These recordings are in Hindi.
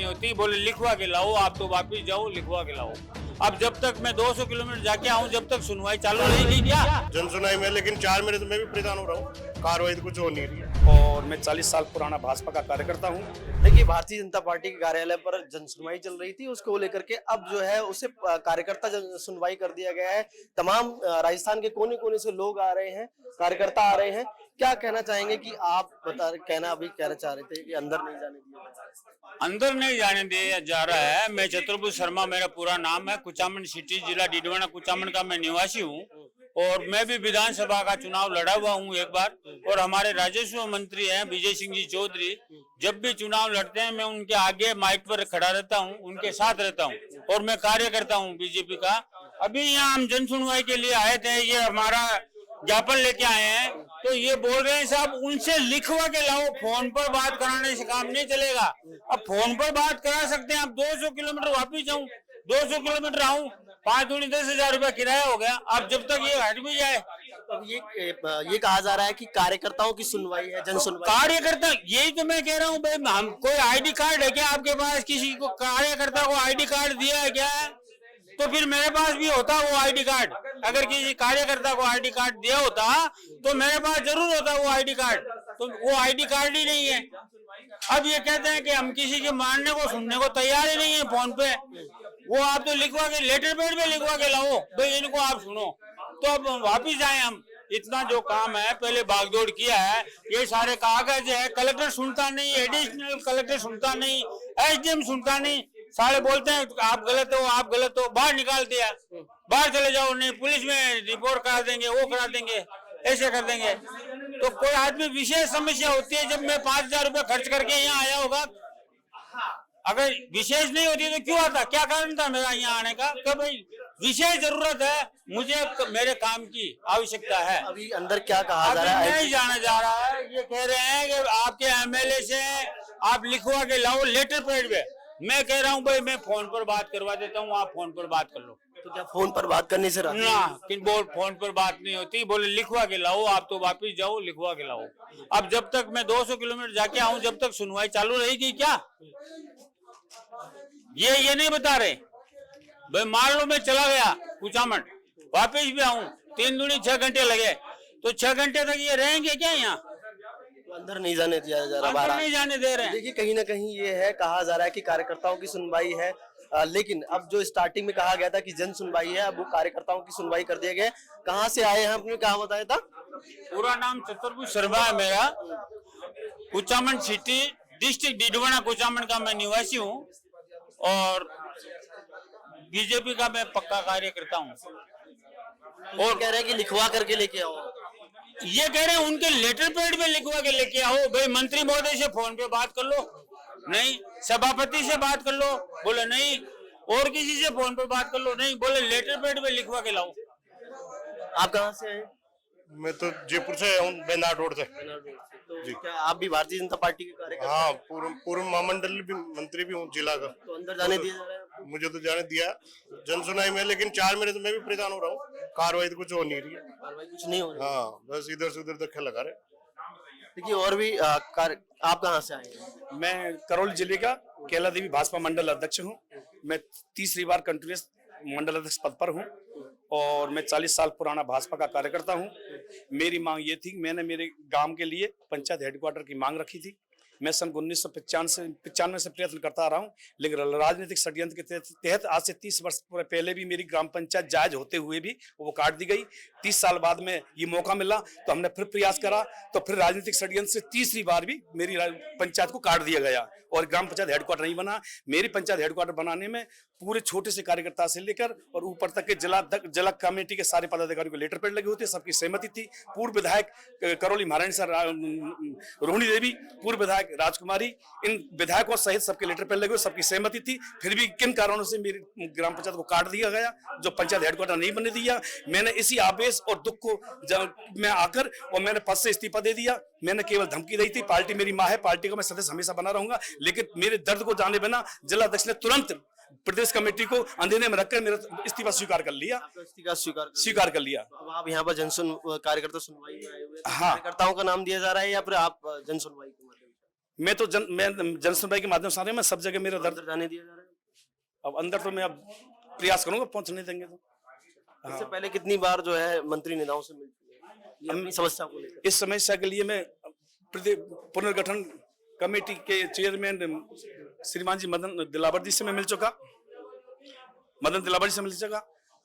नहीं होती, बोले लिखवा के लाओ, आप तो वापिस जाओ लिखवा के लाओ। अब जब तक मैं 200 किलोमीटर जाके आऊं, जब तक सुनवाई चालू रहेगी क्या? जन सुनाई में, लेकिन 4 महीने से मैं भी परेशान हो रहा हूँ, कार्रवाई तो कुछ हो नहीं रही है। और मैं 40 साल पुराना भाजपा का कार्यकर्ता हूँ। देखिए, भारतीय जनता पार्टी के कार्यालय पर जन सुनवाई चल रही थी, उसको लेकर के अब जो है उसे कार्यकर्ता जन सुनवाई कर दिया गया है। तमाम राजस्थान के कोने कोने से लोग आ रहे हैं, कार्यकर्ता आ रहे हैं। क्या कहना चाहेंगे कि आप अभी कहना चाह रहे थे कि अंदर नहीं जाने दिया? अंदर नहीं जाने दिया जा रहा है। मैं चतुर्भुज शर्मा मेरा पूरा नाम है, कुचामन सिटी, जिला डीडवाना कुचामन का मैं निवासी हूँ और मैं भी विधानसभा का चुनाव लड़ा हुआ हूँ एक बार। और हमारे राजस्व मंत्री हैं विजय सिंह जी चौधरी, जब भी चुनाव लड़ते हैं मैं उनके आगे माइक पर खड़ा रहता हूँ, उनके साथ रहता हूँ और मैं कार्य करता हूँ बीजेपी का। अभी यहाँ हम जन सुनवाई के लिए आए थे, ये हमारा ज्ञापन लेके आए हैं, तो ये बोल रहे हैं साहब उनसे लिखवा के लाओ, फोन पर बात कराने से काम नहीं चलेगा। अब फोन पर बात करा सकते हैं, अब 200 किलोमीटर वापिस जाऊं, 200 किलोमीटर आऊं, 5 दूनी 10,000 रुपया किराया हो गया। अब जब तक ये हट भी जाए। अब ये कहा जा रहा है कि कार्यकर्ताओं की सुनवाई है, जन सुनवाई। कार्यकर्ता, यही तो मैं कह रहा हूँ भाई, हम कोई आईडी कार्ड है क्या आपके पास? किसी को कार्यकर्ता को आईडी कार्ड दिया है क्या? तो फिर मेरे पास भी होता वो आईडी कार्ड। अगर किसी कार्यकर्ता को आईडी कार्ड दिया होता तो मेरे पास जरूर होता वो आईडी कार्ड, तो वो आईडी कार्ड ही नहीं है। अब ये कहते हैं कि हम किसी के मानने को सुनने को तैयार ही नहीं है फोन पे। वो आप तो लिखवा के लेटर पैड में लिखवा के लाओ भाई, इनको आप सुनो, तो अब वापिस जाए हम। इतना जो काम है पहले भागदौड़ किया है, ये सारे कागज है, कलेक्टर सुनता नहीं, एडिशनल कलेक्टर सुनता नहीं, एसडीएम सुनता नहीं, सारे बोलते हैं आप गलत हो, आप गलत हो, बाहर निकाल दिया, बाहर चले जाओ, नहीं पुलिस में रिपोर्ट करा देंगे, वो करा देंगे, ऐसे कर देंगे। तो कोई आदमी विशेष समस्या होती है, जब मैं 5,000 रुपये खर्च करके यहाँ आया होगा, अगर विशेष नहीं होती तो क्यों आता? क्या कारण था मेरा यहाँ आने का? कि भाई विशेष जरूरत है, मुझे मेरे काम की आवश्यकता है। अभी अंदर क्या कहा जा रहा है? नहीं जाना जा रहा है। ये कह रहे हैं कि आपके एमएलए से आप लिखवा के लाओ लेटर पैड पे। मैं कह रहा हूँ भाई मैं फोन पर बात करवा देता हूँ, आप फोन पर बात कर लो। तो क्या फोन पर बात करने से ना, कि बोल फोन पर बात नहीं होती, बोले लिखवा के लाओ, आप तो वापिस जाओ लिखवा के लाओ। अब जब तक मैं 200 किलोमीटर जाके आऊं, जब तक सुनवाई चालू रहेगी क्या? ये नहीं बता रहे भाई। मान लो मैं चला गया कुचामन, वापिस भी आऊं, 3 दूनी 6 घंटे लगे, तो 6 घंटे तक ये रहेंगे क्या यहाँ? अंदर नहीं जाने दिया जा रहा, अंदर नहीं जाने दे रहे हैं। देखिए, कहीं ना कहीं ये है, कहा जा रहा है कि कार्यकर्ताओं की सुनवाई है, लेकिन अब जो स्टार्टिंग में कहा गया था कि जन सुनवाई है, अब वो कार्यकर्ताओं की सुनवाई कर दिया गया। कहाँ से आए हैं आपने कहा बताया था? पूरा नाम चतुर्भुज शर्मा है मेरा, कुचामन सिटी, डिस्ट्रिक्ट डीडवाना कुचामन का मैं निवासी हूँ और बीजेपी का मैं पक्का कार्यकर्ता हूँ। और कह रहे हैं कि लिखवा करके लेके आओ। ये कह रहे हैं उनके लेटर पैड में लिखवा के लेके आओ। भाई मंत्री महोदय से फोन पे बात कर लो, नहीं, सभापति से बात कर लो, बोले नहीं, और किसी से फोन पे बात कर लो, नहीं, बोले लेटर पैड में लिखवा के लाओ। आप कहाँ से हैं? मैं तो जयपुर से आया हूँ, बेनाड रोड से। तो क्या आप भी भारतीय जनता पार्टी के कार्यकर्ता? हाँ, पूर्व महामंडल भी मंत्री भी हूँ जिला का। तो अंदर जाने दिया जा रहा है? मुझे तो जाने दिया जन सुनाई में, लेकिन 4 महीने से मैं भी परेशान हो रहा हूँ, कार्रवाई तो कुछ हो नहीं रही है। कार्रवाई कुछ नहीं हो रही। हाँ, बस इधर से उधर धक्के लगा रहे। देखिए, और भी आप कहाँ से आए हैं? मैं करौली जिले का केला देवी भाजपा मंडल अध्यक्ष हूँ। मैं तीसरी बार कंटिन्यूस मंडल अध्यक्ष पद पर हूँ और मैं 40 साल पुराना भाजपा का कार्यकर्ता हूँ। मेरी मांग ये थी, मैंने मेरे गांव के लिए पंचायत हेडक्वार्टर की मांग रखी थी। मैं सन 1995 से प्रयत्न करता रहा हूँ, लेकिन राजनीतिक षड्यंत्र के तहत आज से 30 वर्ष पहले भी मेरी ग्राम पंचायत जायज होते हुए भी वो काट दी गई। 30 साल बाद में ये मौका मिला तो हमने फिर प्रयास करा, तो फिर राजनीतिक षड्यंत्र से तीसरी बार भी मेरी पंचायत को काट दिया गया और ग्राम पंचायत हेडक्वार्टर नहीं बना। मेरी पंचायत हेडक्वार्टर बनाने में पूरे छोटे से कार्यकर्ता से लेकर और ऊपर तक के जिला कमेटी के सारे पदाधिकारियों को लेटर पैड लगे होते, सबकी सहमति थी। पूर्व विधायक करौली महारानी सर रोहिणी देवी, पूर्व विधायक राजकुमारी, इन विधायकों सहित सबके लेटर पैड लगे हुए, सबकी सहमति थी। फिर भी किन कारणों से मेरी ग्राम पंचायत को काट दिया गया, जो पंचायत हेडक्वार्टर नहीं बनने दिया। मैंने इसी आवेश और दुख को मैं आकर और मैंने पद से इस्तीफा दे दिया। मैंने केवल धमकी दी थी, पार्टी मेरी माँ है, पार्टी का मैं सदस्य हमेशा बना रहूंगा, लेकिन मेरे दर्द को जाने बिना जिला अध्यक्ष ने तुरंत प्रदेश कमेटी को अंधेरे में रखकर मेरा इस्तीफा स्वीकार कर लिया। स्वीकार कर लिया। अब आप यहाँ पर कार्यकर्ता सुनवाई में आए हुए हैं। हाँ। कार्यकर्ताओं का नाम दिया जा रहा है या फिर आप जन सुनवाई के माध्यम से? मैं जन सुनवाई के माध्यम से आ रहा हूं, मैं सब जगह मेरा दर्द। अंदर जाने दिया जा रहा है? अब अंदर तो मैं अब प्रयास करूंगा, पहुंचने देंगे तो। इससे पहले कितनी बार जो है मंत्री नेताओं से मिल चुके हैं ये अपनी समस्या को लेकर? इस समस्या के लिए मैं पुनर्गठन कमेटी के चेयरमैन श्रीमान जी मदन दिलावर जी से मैं मिल चुका,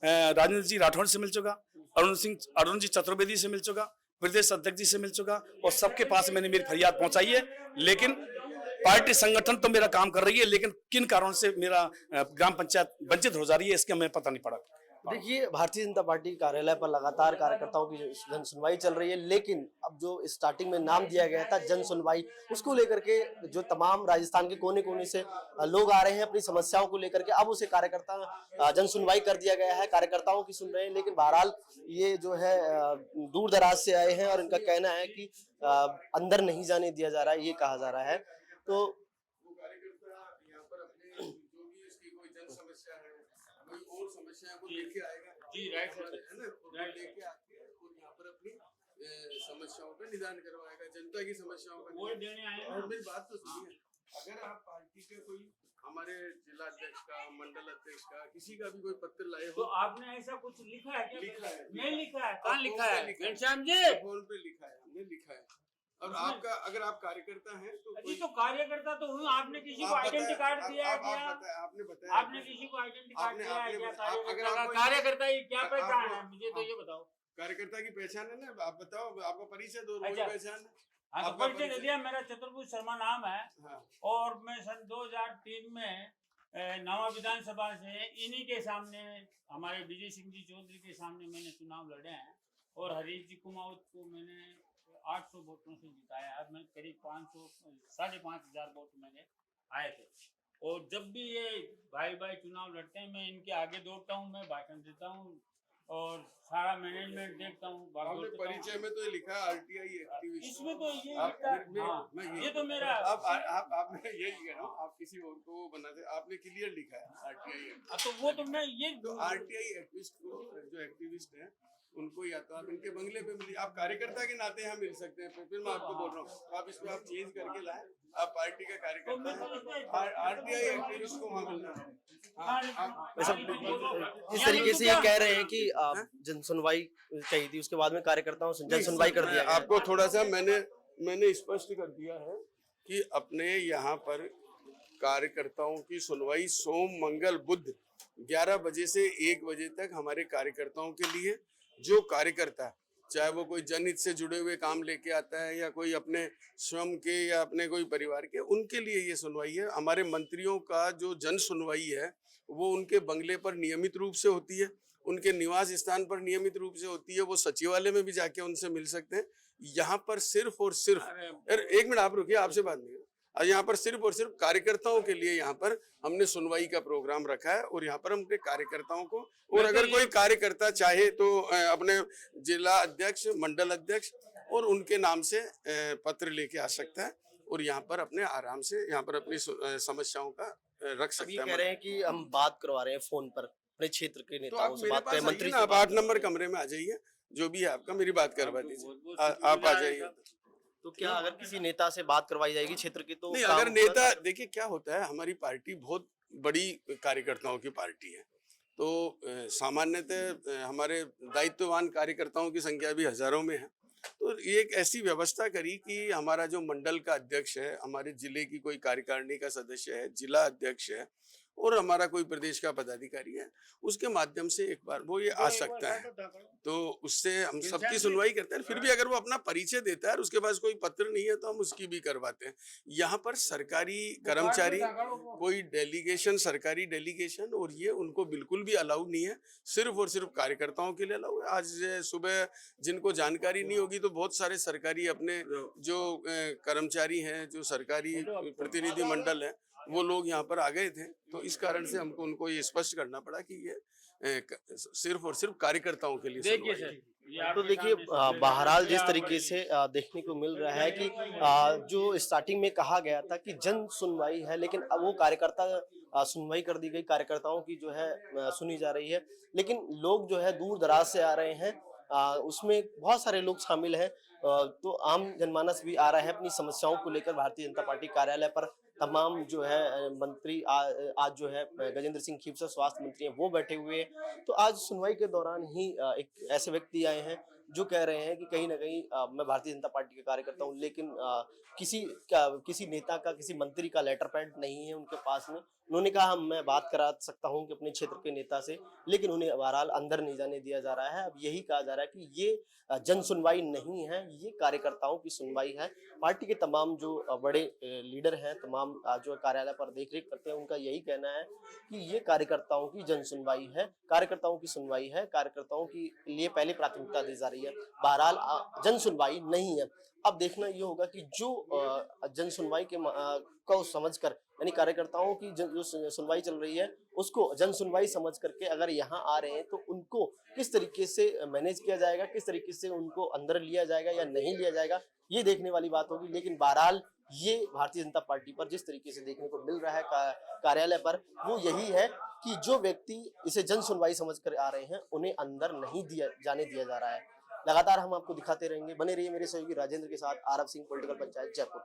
राजेंद्र जी राठौड़ से मिल चुका, अरुण जी चतुर्वेदी से मिल चुका, प्रदेश अध्यक्ष जी से मिल चुका, और सबके पास मैंने मेरी फरियाद पहुंचाई है। लेकिन पार्टी संगठन तो मेरा काम कर रही है, लेकिन किन कारणों से मेरा ग्राम पंचायत वंचित हो जा रही है इसका हमें पता नहीं पड़ा। देखिए, भारतीय जनता पार्टी कार्यालय पर लगातार कार्यकर्ताओं की जन सुनवाई चल रही है, लेकिन अब जो स्टार्टिंग में नाम दिया गया था जन सुनवाई, उसको लेकर के जो तमाम राजस्थान के कोने कोने से लोग आ रहे हैं अपनी समस्याओं को लेकर के, अब उसे कार्यकर्ता जन सुनवाई कर दिया गया है, कार्यकर्ताओं की सुन रहे हैं। लेकिन बहरहाल ये जो है दूर दराज से आए हैं और इनका कहना है कि अंदर नहीं जाने दिया जा रहा है, ये कहा जा रहा है। तो समस्या को लेके आएगा जी, राइट है ना, लेके आके और यहाँ पर अपनी समस्याओं का निदान करवाएगा, जनता की समस्याओं का। और मेरी बात तो सुनिए, अगर आप पार्टी के कोई हमारे जिला अध्यक्ष का, मंडल अध्यक्ष का, किसी का भी कोई पत्र लाए हो, तो आपने ऐसा कुछ लिखा है क्या? लिखा है, नहीं लिखा है, कहाँ लिखा है? घनश्याम जी फोन पे लिखा है, हमने लिखा है। और आपका अगर आप कार्यकर्ता हैं तो जी, तो कार्यकर्ता तो हूँ, आपने किसी को आइडेंटी कार्ड दिया है क्या? आपने बताया, आपने किसी को आइडेंटी कार्ड दिया है क्या? कार्यकर्ता की क्या पहचान है, मुझे तो ये बताओ। कार्यकर्ता की पहचान है ना, आप बताओ, आपका परिचय दो, अच्छा। पहचान है। हाँ, तो परिचय दे दिया, मेरा चतुर्भुज शर्मा नाम है। हाँ। और मैं सन 2003 में नवा विधानसभा से इन्हीं के सामने, हमारे विजय सिंह जी चौधरी के सामने मैंने चुनाव लड़े हैं, और हरीश जी कुमावत को मैंने 800 वोटों से जिताया है। मैं करीब 5,000 वोट मेरे आए थे। और जब भी ये भाई चुनाव लड़ते हैं, मैं इनके आगे दौड़ता हूँ, मैं भाषण देता हूँ और सारा मैनेजमेंट देखता हूँ। परिचय में तो लिखा है आरटीआई एक्टिविस्ट, इसमें तो ये लिखा है, ये तो मेरा आपने यही कह रहा हूँ, आप किसी और को बनाते, आपने क्लियर लिखा है आरटीआई। तो वो तो मैं ये तो आरटीआई एक्टिविस्ट को, जो एक्टिविस्ट हैं, उनको या तो आप इनके बंगले पे मिलिए, आप कार्यकर्ता के नाते यहाँ मिल सकते हैं। फिर मैं आपको बोल रहा हूँ, आप इसको आप चेंज करके लाएं, आप पार्टी का कार्यकर्ता हैं, आरटीआई एक्टिविस्ट को वहाँ मिलना है। इस तरीके से ये कह रहे हैं कि जन सुनवाई चाहिए थी, उसके बाद में कार्यकर्ताओं से जन सुनवाई कर दिया। आपको थोड़ा सा मैंने स्पष्ट कर दिया है कि अपने यहाँ पर कार्यकर्ताओं की सुनवाई सोम मंगल बुध 11 बजे से 1 बजे तक हमारे कार्यकर्ताओं के लिए, जो कार्यकर्ता चाहे वो कोई जनहित से जुड़े हुए काम लेके आता है या कोई अपने स्वयं के या अपने कोई परिवार के, उनके लिए ये सुनवाई है। हमारे मंत्रियों का जो जन सुनवाई है वो उनके बंगले पर नियमित रूप से होती है, उनके निवास स्थान पर नियमित रूप से होती है, वो सचिवालय में भी जाके उनसे मिल सकते हैं। यहाँ पर सिर्फ और सिर्फ, एक मिनट आप रुकिए, आपसे बात नहीं, यहाँ पर सिर्फ और सिर्फ कार्यकर्ताओं के लिए यहाँ पर हमने सुनवाई का प्रोग्राम रखा है। और यहाँ पर हम अपने कार्यकर्ताओं को, और अगर कोई कार्यकर्ता चाहे तो अपने जिला अध्यक्ष, मंडल अध्यक्ष और उनके नाम से पत्र लेके आ सकता है और यहाँ पर अपने आराम से यहाँ पर अपनी समस्याओं का रख सकता है। कह रहे हैं कि हम बात करवा रहे हैं फोन पर अपने क्षेत्र के नेताओं से, बात करें, मंत्री से। आप 8 नंबर कमरे में आ जाइए, जो भी है आपका, मेरी बात करवा दीजिए, आप आ जाइए। तो क्या अगर किसी नेता से बात करवाई जाएगी क्षेत्र की तो नहीं, अगर नेता, देखिए क्या होता है, हमारी पार्टी बहुत बड़ी कार्यकर्ताओं की पार्टी है, तो सामान्यतः हमारे दायित्ववान कार्यकर्ताओं की संख्या भी हजारों में है। तो एक ऐसी व्यवस्था करी कि हमारा जो मंडल का अध्यक्ष है, हमारे जिले की कोई कार्यकारिणी का सदस्य है, जिला अध्यक्ष है और हमारा कोई प्रदेश का पदाधिकारी है, उसके माध्यम से एक बार वो ये आ सकता है, तो उससे हम सबकी सुनवाई करते हैं। फिर भी अगर वो अपना परिचय देता है और उसके पास कोई पत्र नहीं है तो हम उसकी भी करवाते हैं। यहाँ पर सरकारी कर्मचारी, कोई डेलीगेशन, सरकारी डेलीगेशन और ये उनको बिल्कुल भी अलाउ नहीं है, सिर्फ और सिर्फ कार्यकर्ताओं के लिए अलाउ है। आज सुबह जिनको जानकारी नहीं होगी तो बहुत सारे सरकारी अपने जो कर्मचारी हैं, जो सरकारी प्रतिनिधि मंडल है, वो लोग यहाँ पर आ गए थे, तो इस कारण से हमको उनको ये स्पष्ट करना पड़ा कि ये सिर्फ और सिर्फ कार्यकर्ताओं के लिए। देखिए सर, तो देखिए बहरहाल जिस तरीके से देखने को मिल रहा है कि जो स्टार्टिंग में कहा गया था कि जन सुनवाई है, लेकिन अब वो कार्यकर्ता सुनवाई कर दी गई, कार्यकर्ताओं की जो है सुनी जा रही है, लेकिन लोग जो है दूर दराज से आ रहे हैं, उसमें बहुत सारे लोग शामिल हैं तो आम जनमानस भी आ रहा है अपनी समस्याओं को लेकर भारतीय जनता पार्टी कार्यालय पर। तमाम जो है मंत्री आज जो है गजेंद्र सिंह खीवसर स्वास्थ्य मंत्री हैं वो बैठे हुए हैं। तो आज सुनवाई के दौरान ही एक ऐसे व्यक्ति आए हैं जो कह रहे हैं कि कहीं ना कहीं मैं भारतीय जनता पार्टी का कार्यकर्ता हूं, लेकिन किसी नेता का, किसी मंत्री का लेटर पैड नहीं है उनके पास में। उन्होंने कहा मैं बात करा सकता हूं कि अपने क्षेत्र के नेता से, लेकिन उन्हें बहरहाल अंदर नहीं जाने दिया जा रहा है। अब यही कहा जा रहा है कि ये जन सुनवाई नहीं है, ये कार्यकर्ताओं की सुनवाई है। पार्टी के तमाम जो बड़े लीडर हैं, तमाम जो कार्यालय पर देखरेख करते हैं, उनका यही कहना है कि ये कार्यकर्ताओं की जन सुनवाई है, कार्यकर्ताओं की सुनवाई है, कार्यकर्ताओं के लिए पहले प्राथमिकता दी जा रही है। बहरहाल जन सुनवाई नहीं है। अब देखना ये होगा कि जो जन सुनवाई को समझकर, यानी कार्यकर्ताओं की जो सुनवाई चल रही है उसको जन सुनवाई समझ करके अगर यहाँ आ रहे हैं तो उनको किस तरीके से मैनेज किया जाएगा, किस तरीके से उनको अंदर लिया जाएगा या नहीं लिया जाएगा, ये देखने वाली बात होगी। लेकिन बहरहाल ये भारतीय जनता पार्टी पर जिस तरीके से देखने को मिल रहा है कार्यालय पर, वो यही है कि जो व्यक्ति इसे जन सुनवाई समझ कर आ रहे हैं उन्हें अंदर नहीं जाने दिया जा रहा है। लगातार हम आपको दिखाते रहेंगे, बने रहिए मेरे सहयोगी राजेंद्र के साथ। आरव सिंह, पॉलिटिकल पंचायत, जयपुर।